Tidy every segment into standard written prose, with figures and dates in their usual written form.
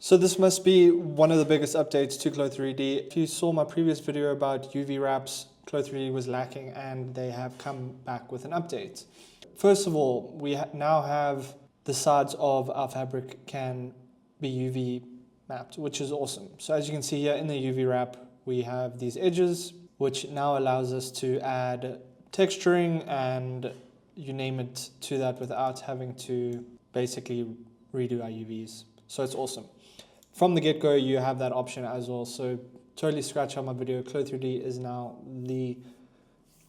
So this must be one of the biggest updates to CLO3D. If you saw my previous video about UV wraps, CLO3D was lacking and they have come back with an update. First of all, we now have the sides of our fabric can be UV mapped, which is awesome. So as you can see here in the UV wrap, we have these edges, which now allows us to add texturing and you name it to that without having to basically redo our UVs. So it's awesome. From the get-go, you have that option as well. So totally scratch out my video. CLO3D is now the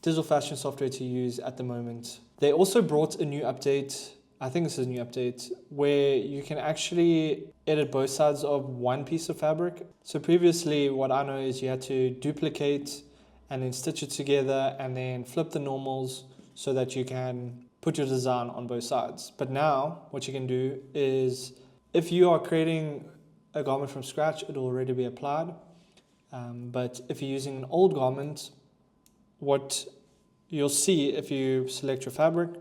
digital fashion software to use at the moment. They also brought a new update, I think this is a new update, where you can actually edit both sides of one piece of fabric. So previously, what I know is you had to duplicate and then stitch it together and then flip the normals so that you can put your design on both sides. But now what you can do is if you are creating a garment from scratch, it will already be applied. But if you're using an old garment, what you'll see if you select your fabric,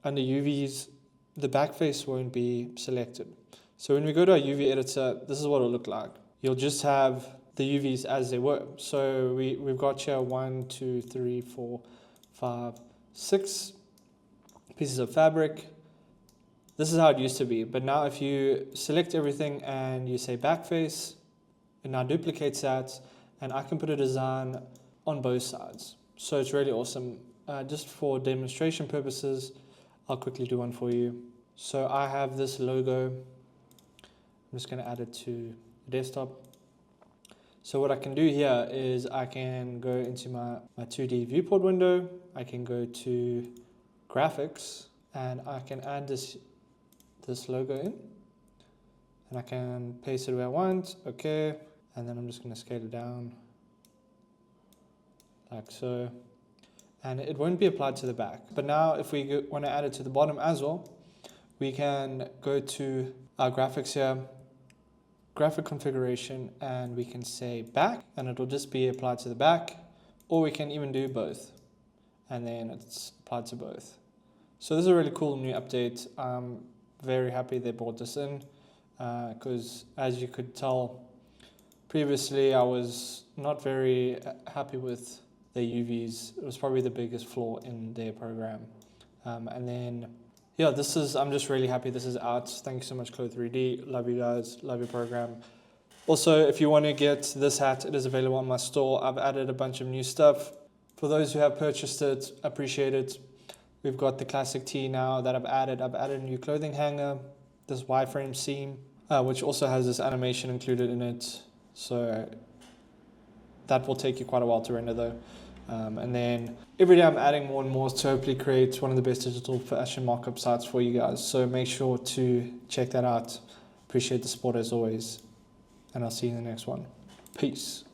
under UVs, the back face won't be selected. So when we go to our UV editor, this is what it'll look like. You'll just have the UVs as they were. So we've got here 1, 2, 3, 4, 5, 6 pieces of fabric. This is how it used to be. But now if you select everything and you say back face, it now duplicates that and I can put a design on both sides. So it's really awesome. Just for demonstration purposes, I'll quickly do one for you. So I have this logo. I'm just going to add it to the desktop. So what I can do here is I can go into my 2D viewport window. I can go to graphics and I can add this logo in. And I can paste it where I want. Okay. And then I'm just going to scale it down like so. And it won't be applied to the back. But now if we want to add it to the bottom as well, we can go to our graphics here, graphic configuration, and we can say back, and it'll just be applied to the back, or we can even do both, and then it's applied to both. So this is a really cool new update. I'm very happy they brought this in, because as you could tell, previously I was not very happy with the UVs. It was probably the biggest flaw in their program. And then, yeah, I'm just really happy this is out. Thank you so much, CLO3D. Love you guys, love your program. Also, if you want to get this hat, it is available on my store. I've added a bunch of new stuff. For those who have purchased it, appreciate it. We've got the classic tee now that I've added. I've added a new clothing hanger, this Y-frame seam, which also has this animation included in it. So that will take you quite a while to render though. And then every day I'm adding more and more to hopefully create one of the best digital fashion markup sites for you guys. So make sure to check that out. Appreciate the support as always. And I'll see you in the next one. Peace.